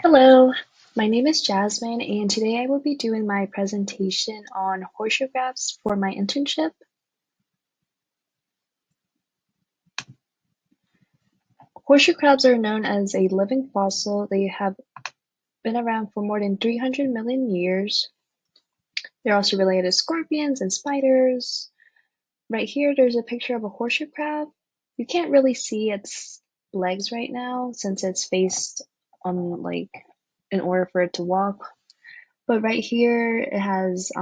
Hello, my name is Jasmine, and today I will be doing my presentation on horseshoe crabs for my internship. Horseshoe crabs are known as a living fossil. They have been around for more than 300 million years. They're also related to scorpions and spiders. Right here, there's a picture of a horseshoe crab. You can't really see its legs right now since it's faced on in order for it to walk. But right here it has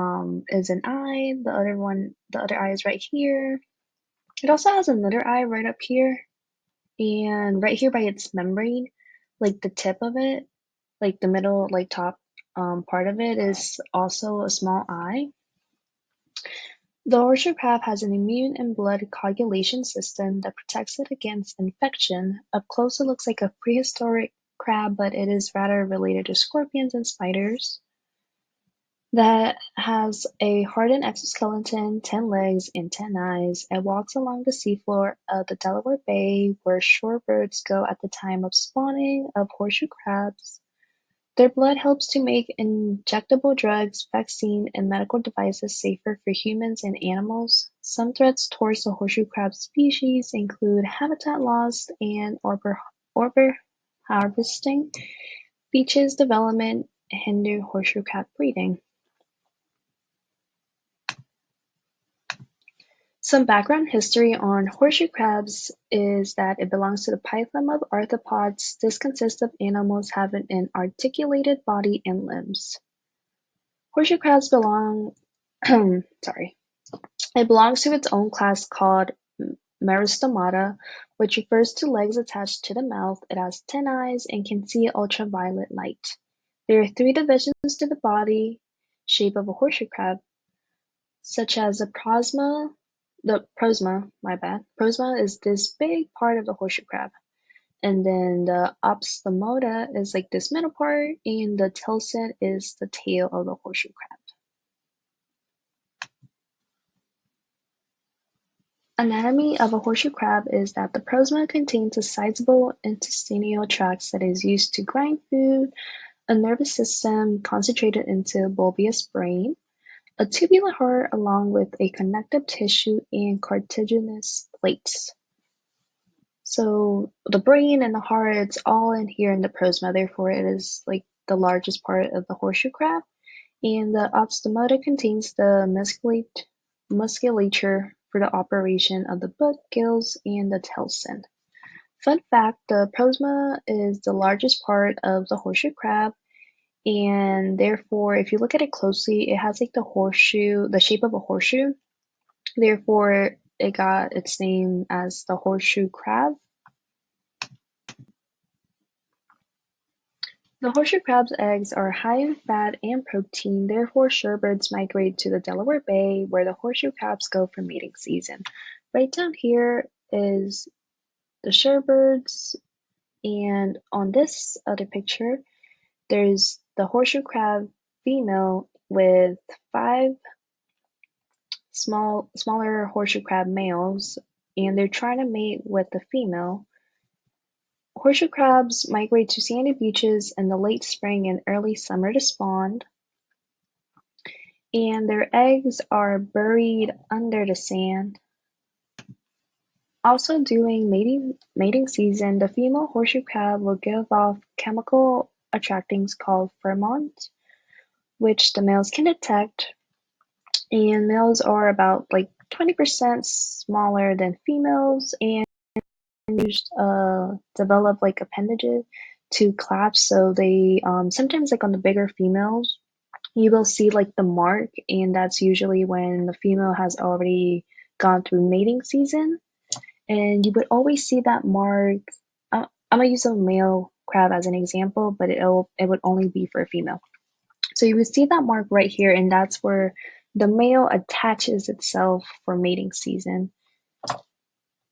is an eye. The other eye is right here. It also has another eye right up here, and right here by its membrane, like the tip of it, like the middle, like top part of it is also a small eye. The horseshoe crab has an immune and blood coagulation system that protects it against infection. Up close, it looks like a prehistoric crab, but it is rather related to scorpions and spiders. That has a hardened exoskeleton, 10 legs, and 10 eyes. It walks along the seafloor of the Delaware Bay, where shorebirds go at the time of spawning of horseshoe crabs. Their blood helps to make injectable drugs, vaccine, and medical devices safer for humans and animals. Some threats towards the horseshoe crab species include habitat loss and overharvesting. Beaches development hinder horseshoe crab breeding. Some background history on horseshoe crabs is that it belongs to the phylum of arthropods. This consists of animals having an articulated body and limbs. Horseshoe crabs belong sorry. It belongs to its own class called Meristomata, which refers to legs attached to the mouth. It has 10 eyes and can see ultraviolet light. There are 3 divisions to the body shape of a horseshoe crab, such as prosma is this big part of the horseshoe crab. And then the opstomata is like this middle part, and the tilson is the tail of the horseshoe crab. Anatomy of a horseshoe crab is that the prosma contains a sizable intestinal tract that is used to grind food, a nervous system concentrated into a bulbous brain, a tubular heart along with a connective tissue and cartilaginous plates. So the brain and the heart, it's all in here in the prosma, therefore it is like the largest part of the horseshoe crab. And the opstomata contains the musculature for the operation of the butt, gills, and the tilson. Fun fact, the prosma is the largest part of the horseshoe crab, and therefore if you look at it closely, it has like the shape of a horseshoe. Therefore it got its name as the horseshoe crab. The horseshoe crab's eggs are high in fat and protein, therefore shorebirds migrate to the Delaware Bay, where the horseshoe crabs go for mating season. Right down here is the shorebirds, and on this other picture, there's the horseshoe crab female with 5 smaller horseshoe crab males, and they're trying to mate with the female. Horseshoe crabs migrate to sandy beaches in the late spring and early summer to spawn, and their eggs are buried under the sand. Also during mating season, the female horseshoe crab will give off chemical attractants called pheromones, which the males can detect, and males are about 20% smaller than females and develop appendages to clasp, so they sometimes on the bigger females you will see the mark, and that's usually when the female has already gone through mating season, and you would always see that mark. I'm gonna use a male crab as an example, but it would only be for a female. So you would see that mark right here, and that's where the male attaches itself for mating season,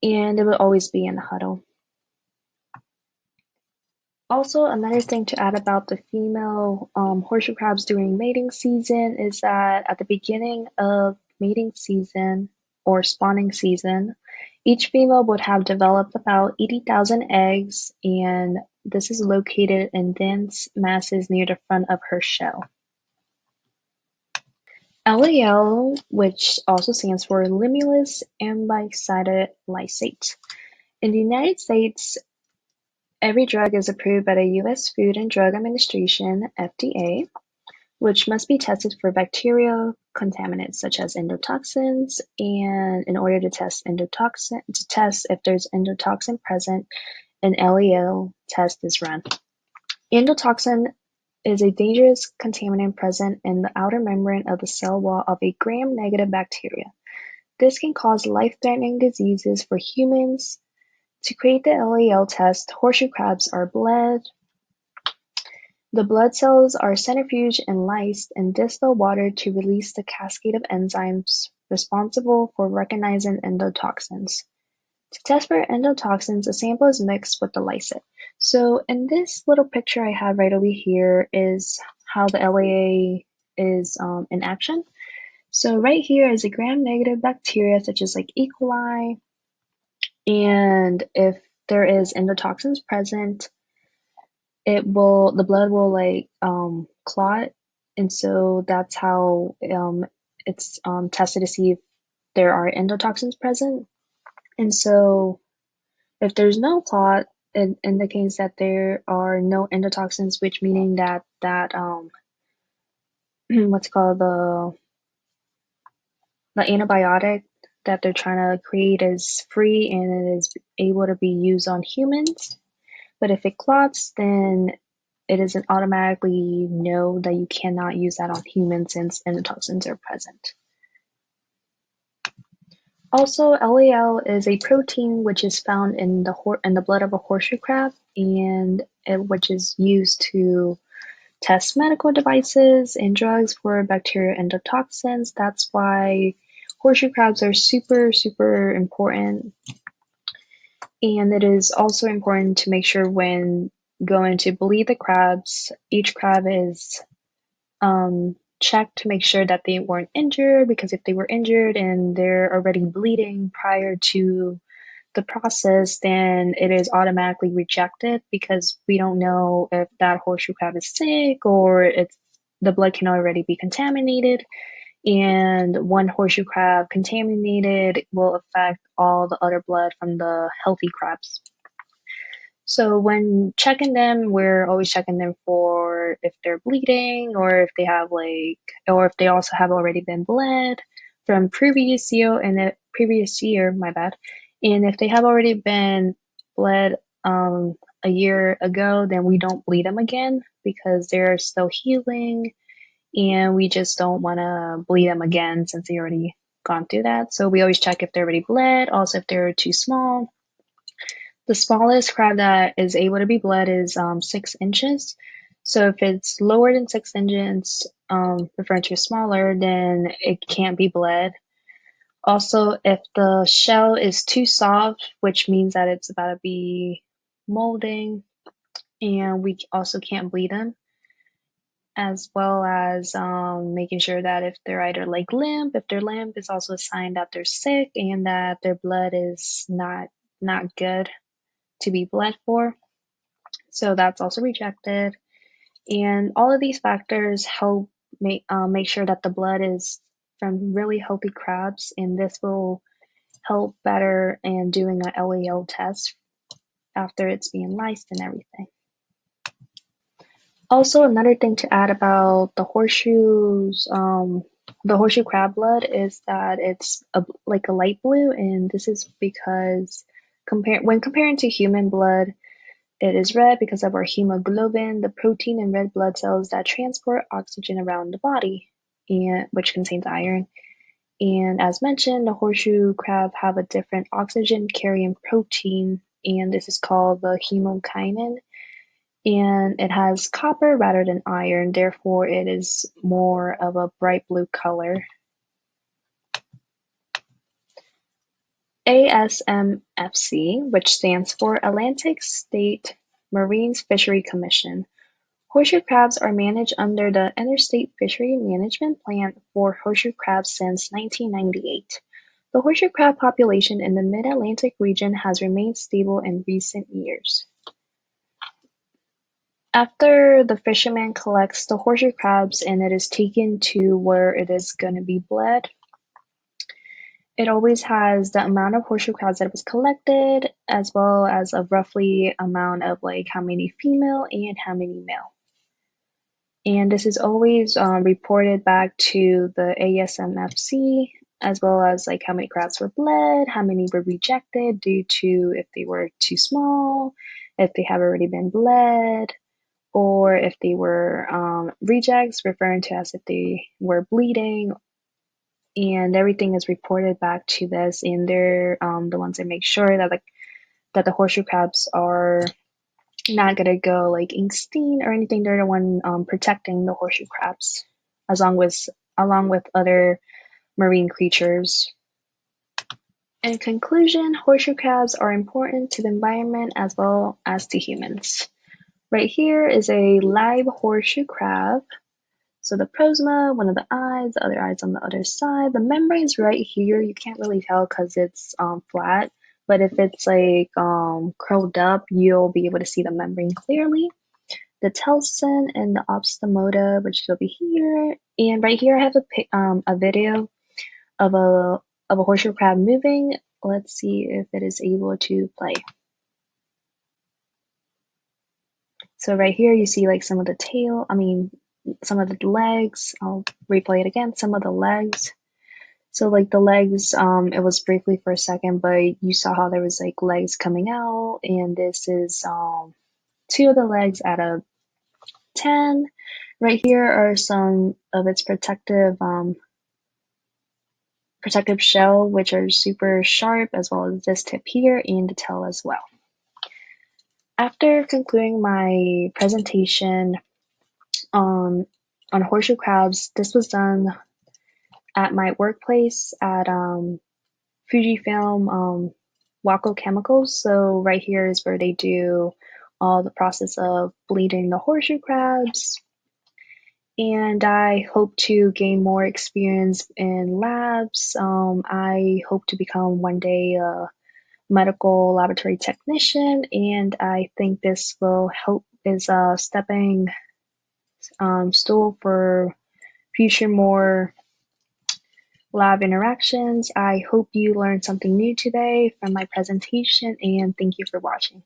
and it will always be in the huddle. Also, another thing to add about the female horseshoe crabs during mating season is that at the beginning of mating season or spawning season, Each female would have developed about 80,000 eggs, and this is located in dense masses near the front of her shell. LAL, which also stands for Limulus ambicided lysate. In the United States, every drug is approved by the U.S. Food and Drug Administration (FDA), which must be tested for bacterial contaminants such as endotoxins, and in order to test if there's endotoxin present, an LAL test is run. Endotoxin is a dangerous contaminant present in the outer membrane of the cell wall of a gram-negative bacteria. This can cause life-threatening diseases for humans. To create the LAL test, horseshoe crabs are bled. The blood cells are centrifuged and lysed in distal water to release the cascade of enzymes responsible for recognizing endotoxins. To test for endotoxins, a sample is mixed with the lysate. So in this little picture I have right over here is how the LAA is in action. So right here is a gram-negative bacteria such as like E. coli, and if there is endotoxins present, the blood will like clot, and so that's how it's tested to see if there are endotoxins present. And so if there's no clot, it indicates that there are no endotoxins, which meaning that what's called the antibiotic that they're trying to create is free and it is able to be used on humans. But if it clots, then it isn't automatically know that you cannot use that on humans since endotoxins are present. Also, LAL is a protein which is found in the blood of a horseshoe crab, and which is used to test medical devices and drugs for bacterial endotoxins. That's why horseshoe crabs are super, super important. And it is also important to make sure when going to bleed the crabs, each crab is checked to make sure that they weren't injured, because if they were injured and they're already bleeding prior to the process, then it is automatically rejected because we don't know if that horseshoe crab is sick or if the blood can already be contaminated. And one horseshoe crab contaminated will affect all the other blood from the healthy crabs. So when checking them, we're always checking them for if they're bleeding or if they have or if they also have already been bled from previous year my bad. And if they have already been bled a year ago, then we don't bleed them again because they're still healing, and we just don't want to bleed them again since they already gone through that. So we always check if they're already bled, also if they're too small. The smallest crab that is able to be bled is 6 inches. So if it's lower than 6 inches, referring to smaller, then it can't be bled. Also, if the shell is too soft, which means that it's about to be molding, and we also can't bleed them, as well as making sure that if they're either like limp, if they're limp, it's also a sign that they're sick and that their blood is not good to be bled for. So that's also rejected. And all of these factors help make sure that the blood is from really healthy crabs, and this will help better in doing an LAL test after it's being lysed and everything. Also, another thing to add about the horseshoe crab blood is that it's like a light blue, and this is because when comparing to human blood, it is red because of our hemoglobin, the protein in red blood cells that transport oxygen around the body, and which contains iron. And as mentioned, the horseshoe crab have a different oxygen carrying protein, and this is called the hemokinin. And it has copper rather than iron, therefore it is more of a bright blue color. ASMFC, which stands for Atlantic State Marine Fishery Commission. Horseshoe crabs are managed under the Interstate Fishery Management Plan for horseshoe crabs since 1998. The horseshoe crab population in the mid-Atlantic region has remained stable in recent years. After the fisherman collects the horseshoe crabs and it is taken to where it is going to be bled, it always has the amount of horseshoe crabs that was collected, as well as a roughly amount of like how many female and how many male. And this is always reported back to the ASMFC, as well as like how many crabs were bled, how many were rejected due to if they were too small, if they have already been bled, or if they were rejects, referring to as if they were bleeding. And everything is reported back to this, and they're the ones that make sure that that the horseshoe crabs are not gonna go like extinct or anything. They're the one protecting the horseshoe crabs, along with other marine creatures. In conclusion, horseshoe crabs are important to the environment as well as to humans. Right here is a live horseshoe crab. So the prosma, one of the eyes, the other eye's on the other side. The membrane's right here. You can't really tell because it's flat. But if it's like curled up, you'll be able to see the membrane clearly. The telson and the obstomata, which will be here. And right here, I have a video of a horseshoe crab moving. Let's see if it is able to play. So right here, you see like some of the tail. Some of the legs. I'll replay it again. Some of the legs. So like the legs, it was briefly for a second, but you saw how there was like legs coming out, and this is 2 of the legs out of 10. Right here are some of its protective shell, which are super sharp, as well as this tip here and the tail as well. After concluding my presentation on horseshoe crabs, this was done at my workplace at Fujifilm Waco Chemicals. So right here is where they do all the process of bleeding the horseshoe crabs. And I hope to gain more experience in labs. I hope to become one day a medical laboratory technician, and I think this will help as a stepping stool for future more lab interactions. I hope you learned something new today from my presentation, and thank you for watching.